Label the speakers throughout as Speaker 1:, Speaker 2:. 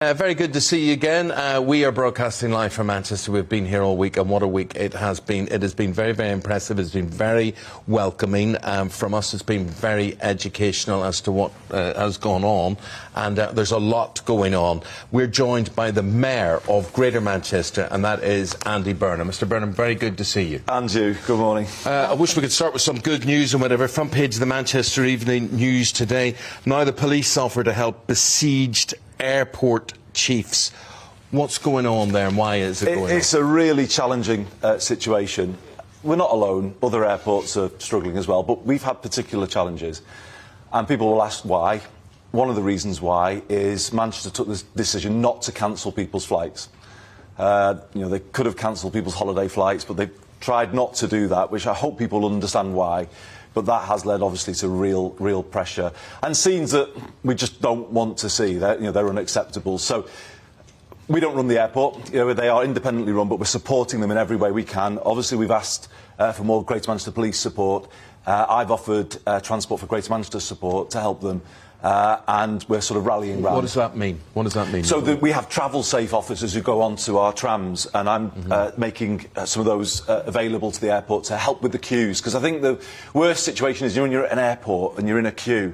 Speaker 1: Very good to see you again. We are broadcasting live from Manchester. We've been here all week, and what a week it has been. It has been very, very impressive. It's been very welcoming. From us, it's been very educational as to what has gone on, and there's a lot going on. We're joined by the Mayor of Greater Manchester, and that is Andy Burnham. Mr. Burnham, very good to see you.
Speaker 2: And you. Good morning.
Speaker 1: I wish we could start with some good news and whatever. Front page of the Manchester Evening News today. Now the police offer to help besieged airport chiefs. What's going on there and why is it going on?
Speaker 2: It's a really challenging situation. We're not alone. Other airports are struggling as well, but we've had particular challenges. And people will ask why. One of the reasons why is Manchester took this decision not to cancel people's flights. They could have cancelled people's holiday flights, but they tried not to do that, which I hope people understand why. But that has led, obviously, to real pressure and scenes that we just don't want to see. They're unacceptable. So we don't run the airport. They are independently run, but we're supporting them in every way we can. Obviously, we've asked for more Greater Manchester Police support. I've offered Transport for Greater Manchester support to help them. And we're sort of rallying round.
Speaker 1: What does that mean? What does that mean?
Speaker 2: So we have travel-safe officers who go onto our trams, and I'm making some of those available to the airport to help with the queues. Because I think the worst situation is when you're at an airport and you're in a queue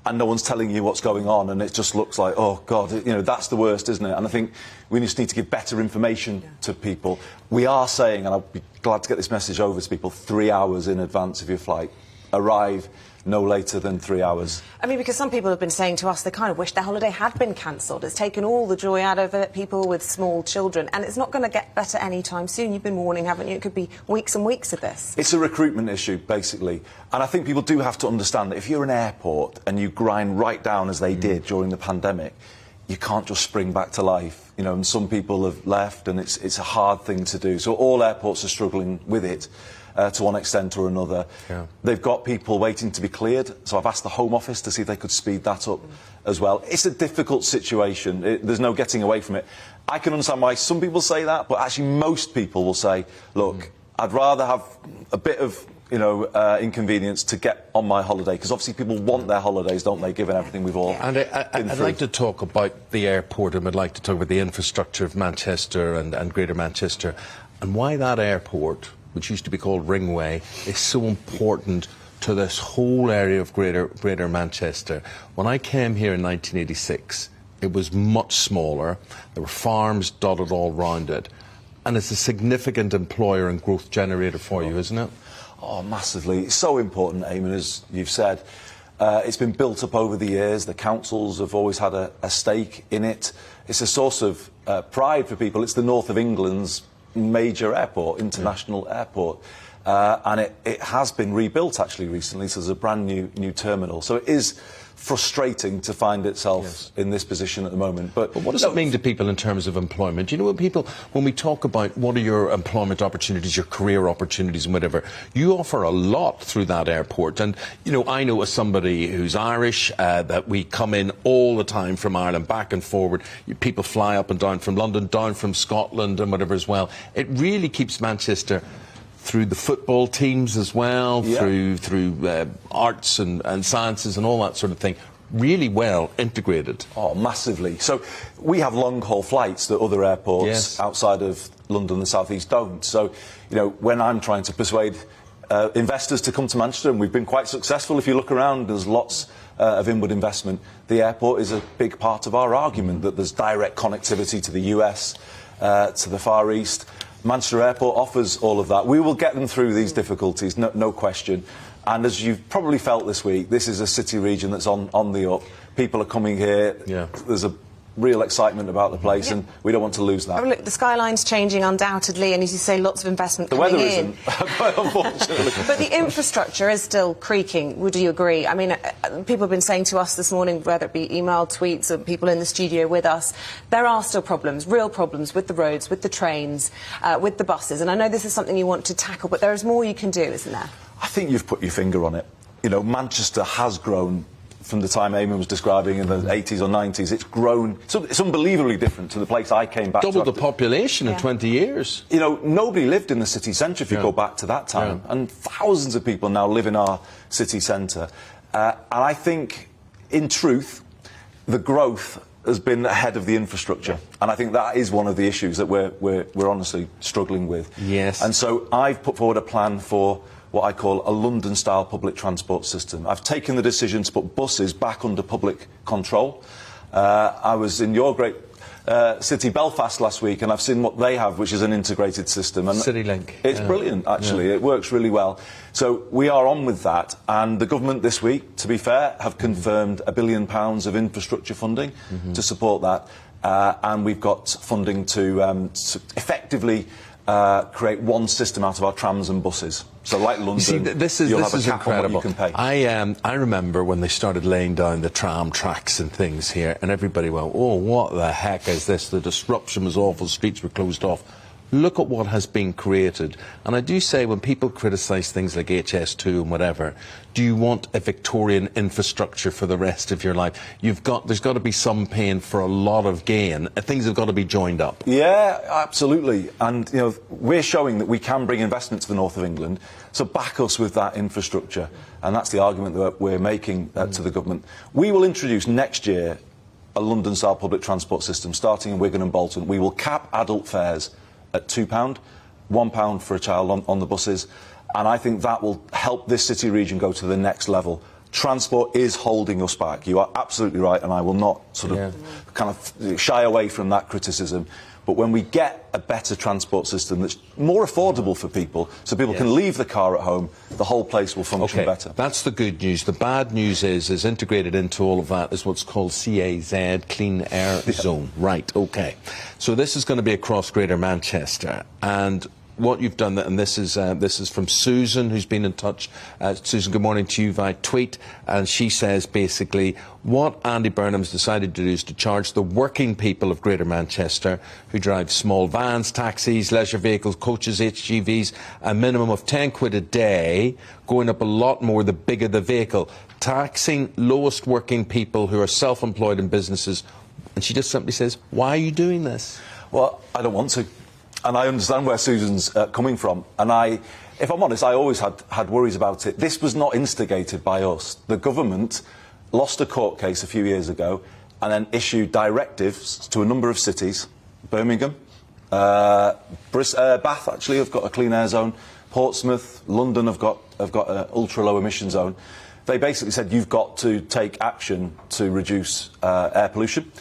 Speaker 2: and no one's telling you what's going on, and it just looks like, oh, God, that's the worst, isn't it? And I think we just need to give better information to people. We are saying, and I'll be glad to get this message over to people, 3 hours in advance of your flight. Arrive no later than 3 hours.
Speaker 3: I mean, because some people have been saying to us they kind of wish their holiday had been cancelled. It's taken all the joy out of it, people with small children, and it's not going to get better anytime soon. You've been warning, haven't you? It could be weeks and weeks of this.
Speaker 2: It's a recruitment issue, basically. And I think people do have to understand that if you're an airport and you grind right down as they did during the pandemic, you can't just spring back to life. And some people have left, and it's a hard thing to do. So all airports are struggling with it. To one extent or another. Yeah. They've got people waiting to be cleared, so I've asked the Home Office to see if they could speed that up as well. It's a difficult situation. There's no getting away from it. I can understand why some people say that, but actually most people will say, look, I'd rather have a bit of inconvenience to get on my holiday, because obviously people want their holidays, don't they, given everything we've all
Speaker 1: And I'd like to talk about the airport, and I'd like to talk about the infrastructure of Manchester and Greater Manchester, and why that airport, which used to be called Ringway, is so important to this whole area of Greater Manchester. When I came here in 1986, it was much smaller. There were farms dotted all round it. And it's a significant employer and growth generator for you, isn't it?
Speaker 2: Oh, massively. It's so important, Eamonn, as you've said. It's been built up over the years. The councils have always had a stake in it. It's a source of pride for people. It's the north of England's major airport, international airport, and it has been rebuilt actually recently, so there's a brand new terminal. So it is frustrating to find itself in this position at the moment. But
Speaker 1: what does it mean to people in terms of employment? Do you know what when we talk about what are your employment opportunities, your career opportunities and whatever, you offer a lot through that airport. And, I know as somebody who's Irish, that we come in all the time from Ireland, back and forward. People fly up and down from London, down from Scotland and whatever as well. It really keeps Manchester, through the football teams as well, through arts and sciences and all that sort of thing, really well integrated.
Speaker 2: Oh, massively. So we have long-haul flights that other airports outside of London and the South East don't. So, when I'm trying to persuade investors to come to Manchester, and we've been quite successful, if you look around, there's lots of inward investment. The airport is a big part of our argument that there's direct connectivity to the US, to the Far East. Manchester Airport offers all of that. We will get them through these difficulties, no question. And as you've probably felt this week, this is a city region that's on the up. People are coming here. Yeah. There's a real excitement about the place, and we don't want to lose that.
Speaker 3: Oh, look, the skyline's changing undoubtedly, and as you say, lots of investment coming in.
Speaker 2: The weather isn't, unfortunately.
Speaker 3: But the infrastructure is still creaking, would you agree? I mean, people have been saying to us this morning, whether it be email, tweets, or people in the studio with us, there are still problems, real problems with the roads, with the trains, with the buses, and I know this is something you want to tackle, but there is more you can do, isn't there?
Speaker 2: I think you've put your finger on it. Manchester has grown from the time Eamonn was describing in the 80s or 90s. It's grown. So it's unbelievably different to the place I came back to.
Speaker 1: Doubled the population in 20 years.
Speaker 2: Nobody lived in the city centre if you go back to that time. And thousands of people now live in our city centre. And I think, in truth, the growth has been ahead of the infrastructure, and I think that is one of the issues that we're honestly struggling with.
Speaker 1: Yes.
Speaker 2: And so I've put forward a plan for what I call a London-style public transport system. I've taken the decision to put buses back under public control. I was in your great city, Belfast, last week, and I've seen what they have, which is an integrated system. And
Speaker 1: CityLink.
Speaker 2: It's brilliant, actually. Yeah. It works really well. So we are on with that, and the government this week, to be fair, have confirmed £1 billion of infrastructure funding to support that, and we've got funding to effectively create one system out of our trams and buses. So, like London,
Speaker 1: you see, this is incredible.
Speaker 2: You can pay.
Speaker 1: I remember when they started laying down the tram tracks and things here, and everybody went, "Oh, what the heck is this? The disruption was awful. Streets were closed off." Look at what has been created. And I do say, when people criticise things like HS2 and whatever, do you want a Victorian infrastructure for the rest of your life? There's got to be some pain for a lot of gain. Things have got to be joined up.
Speaker 2: Yeah, absolutely. And, you know, we're showing that we can bring investment to the north of England, so back us with that infrastructure. And that's the argument that we're making to the government. We will introduce next year a London-style public transport system, starting in Wigan and Bolton. We will cap adult fares at £2, £1 for a child on the buses, and I think that will help this city region go to the next level. Transport is holding us back. You are absolutely right, and I will not sort of kind of shy away from that criticism. But when we get a better transport system that's more affordable for people, so people can leave the car at home, the whole place will function better.
Speaker 1: That's the good news. The bad news is integrated into all of that is what's called CAZ, Clean Air Zone. Right, OK. So this is going to be across Greater Manchester, and what you've done, and this is from Susan, who's been in touch. Susan, good morning to you via tweet, and she says basically what Andy Burnham's decided to do is to charge the working people of Greater Manchester who drive small vans, taxis, leisure vehicles, coaches, HGVs, a minimum of 10 quid a day, going up a lot more the bigger the vehicle, taxing lowest working people who are self-employed in businesses. And she just simply says, why are you doing this?
Speaker 2: Well, I don't want to. And I understand where Susan's coming from. And if I'm honest, I always had worries about it. This was not instigated by us. The government lost a court case a few years ago and then issued directives to a number of cities. Birmingham, Bath actually have got a clean air zone. Portsmouth, London have got an ultra low emission zone. They basically said you've got to take action to reduce air pollution.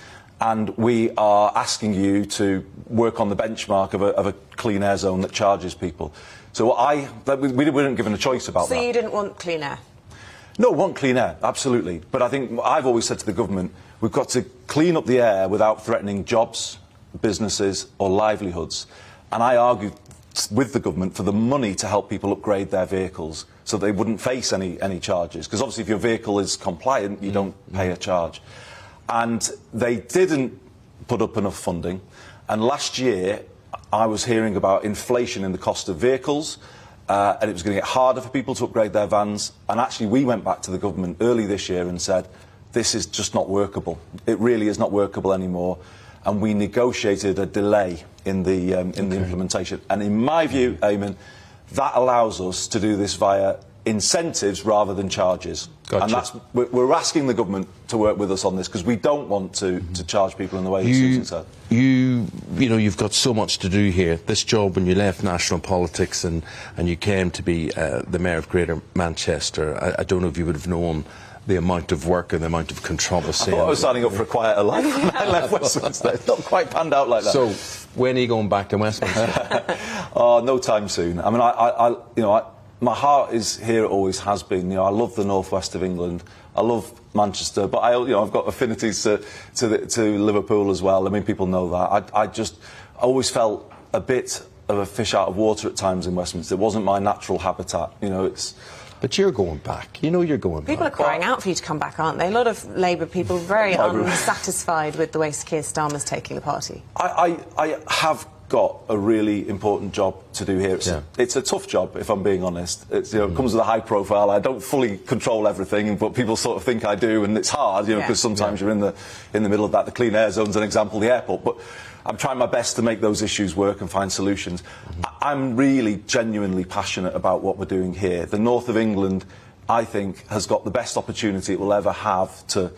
Speaker 2: And we are asking you to work on the benchmark of a clean air zone that charges people. So we weren't given a choice about that.
Speaker 3: So you didn't want clean air?
Speaker 2: No, we want clean air, absolutely. But I think I've always said to the government, we've got to clean up the air without threatening jobs, businesses or livelihoods. And I argued with the government for the money to help people upgrade their vehicles so they wouldn't face any charges. Because obviously if your vehicle is compliant, you don't pay a charge. And they didn't put up enough funding. And last year, I was hearing about inflation in the cost of vehicles, and it was going to get harder for people to upgrade their vans. And actually, we went back to the government early this year and said, this is just not workable. It really is not workable anymore. And we negotiated a delay in the implementation. And in my view, Eamonn, that allows us to do this via incentives rather than charges.
Speaker 1: Gotcha.
Speaker 2: And we're asking the government to work with us on this because we don't want to charge people in the way that Susan said.
Speaker 1: You know, you've got so much to do here. This job, when you left national politics and you came to be the Mayor of Greater Manchester, I don't know if you would have known the amount of work and the amount of controversy.
Speaker 2: I thought I was signing up for a quieter life when I left Westminster. It's not quite panned out like that.
Speaker 1: So, when are you going back to Westminster?
Speaker 2: Oh, no time soon. I mean, my heart is here, it always has been. You know, I love the northwest of England. I love Manchester, but I've got affinities to Liverpool as well. I mean, people know that. I always felt a bit of a fish out of water at times in Westminster. It wasn't my natural habitat. You know,
Speaker 1: But you're going back. You know you're going back.
Speaker 3: People are crying out for you to come back, aren't they? A lot of Labour people very unsatisfied with the way Keir Starmer's taking the party.
Speaker 2: I have got a really important job to do here. It's a tough job, if I'm being honest. It comes with a high profile. I don't fully control everything, but people sort of think I do, and it's hard, because sometimes you're in the middle of that. The clean air zone's an example, the airport. But I'm trying my best to make those issues work and find solutions. I'm really genuinely passionate about what we're doing here. The north of England, I think, has got the best opportunity it will ever have to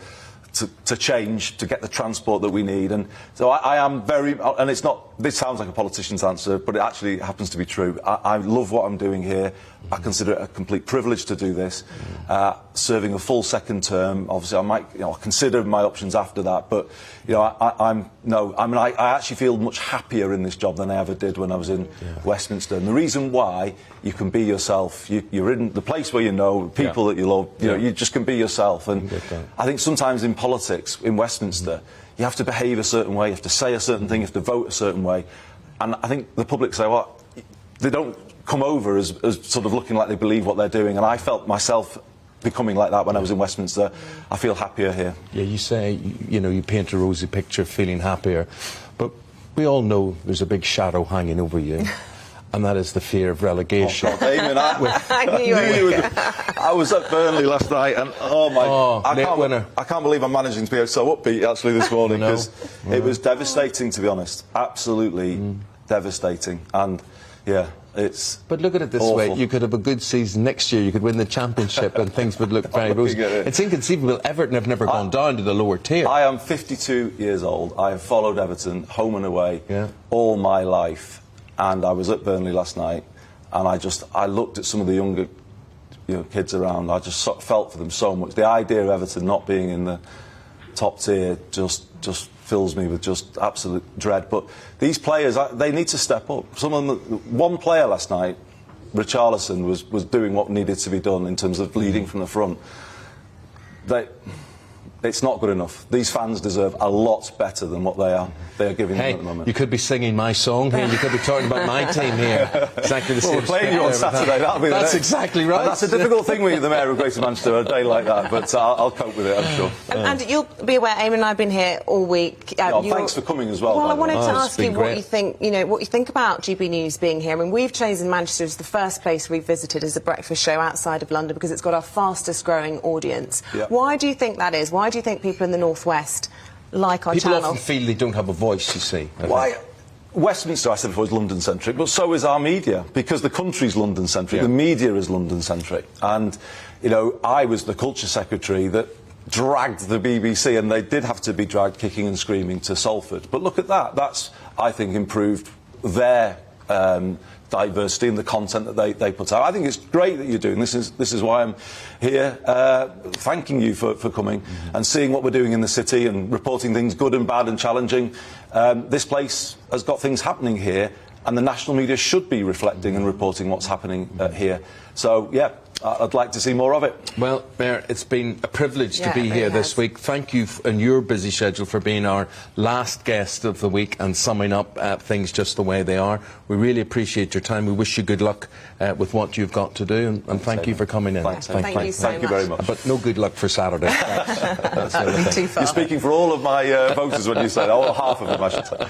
Speaker 2: to change, to get the transport that we need. And so I am very, and it's not, this sounds like a politician's answer, but it actually happens to be true. I love what I'm doing here. I consider it a complete privilege to do this. Serving a full second term, obviously I might, I'll consider my options after that, but, I actually feel much happier in this job than I ever did when I was in Westminster. And the reason why, you can be yourself. You're in the place where you know, people that you love, you just can be yourself. And I think sometimes in politics, in Westminster, you have to behave a certain way, you have to say a certain thing, you have to vote a certain way. And I think the public say, well, they don't come over as sort of looking like they believe what they're doing. And I felt myself becoming like that when I was in Westminster. I feel happier here. Yeah,
Speaker 1: you say, you paint a rosy picture of feeling happier, but we all know there's a big shadow hanging over you. And that is the fear of relegation.
Speaker 2: Oh, God, Eamonn, I was at Burnley last night, and I can't believe I'm managing to be so upbeat actually this morning, because it was devastating, to be honest. Absolutely devastating. And yeah, it's
Speaker 1: But look at it this
Speaker 2: awful.
Speaker 1: way, you could have a good season next year, you could win the championship and things would look very rosy. It's inconceivable. Everton have never gone down to the lower tier.
Speaker 2: I am 52 years old. I have followed Everton home and away all my life. And I was at Burnley last night, and I looked at some of the younger, kids around. I just felt for them so much. The idea of Everton not being in the top tier just fills me with just absolute dread. But these players, they need to step up. One player last night, Richarlison, was doing what needed to be done in terms of leading from the front. It's not good enough. These fans deserve a lot better than what they are giving them at the moment.
Speaker 1: You could be singing my song here, you could be talking about my team here. Exactly the same.
Speaker 2: We're playing you on Saturday,
Speaker 1: That's exactly right.
Speaker 2: And that's a difficult thing when you're the Mayor of Greater Manchester, a day like that, but I'll cope with it, I'm sure.
Speaker 3: And you'll be aware, Eamonn and I have been here all week.
Speaker 2: Thanks for coming as well.
Speaker 3: Well, I wanted to ask you
Speaker 1: what
Speaker 3: you think, what you think about GB News being here. I mean, we've chosen Manchester as the first place we've visited as a breakfast show outside of London because it's got our fastest growing audience. Why do you think that is? Why do you think people in the North West like our channel?
Speaker 1: People often feel they don't have a voice, you see.
Speaker 2: Why? Westminster, I said before, is London-centric, but so is our media, because the country's London-centric, the media is London-centric. And, I was the culture secretary that dragged the BBC, and they did have to be dragged kicking and screaming to Salford. But look at that. That's, I think, improved their diversity and the content that they put out. I think it's great that you're doing this. This is why I'm here, thanking you for coming and seeing what we're doing in the city and reporting things good and bad and challenging. This place has got things happening here, and the national media should be reflecting and reporting what's happening here. So, yeah, I'd like to see more of it.
Speaker 1: Well, Mayor, it's been a privilege to be here this week. Thank you in your busy schedule for being our last guest of the week and summing up things just the way they are. We really appreciate your time. We wish you good luck with what you've got to do, and thank you for coming in.
Speaker 2: Thanks.
Speaker 3: Thank you so much.
Speaker 2: Thank you very much.
Speaker 1: But no good luck for Saturday.
Speaker 3: That would be too far.
Speaker 2: You're speaking for all of my voters when you say that, or half of them, I should say.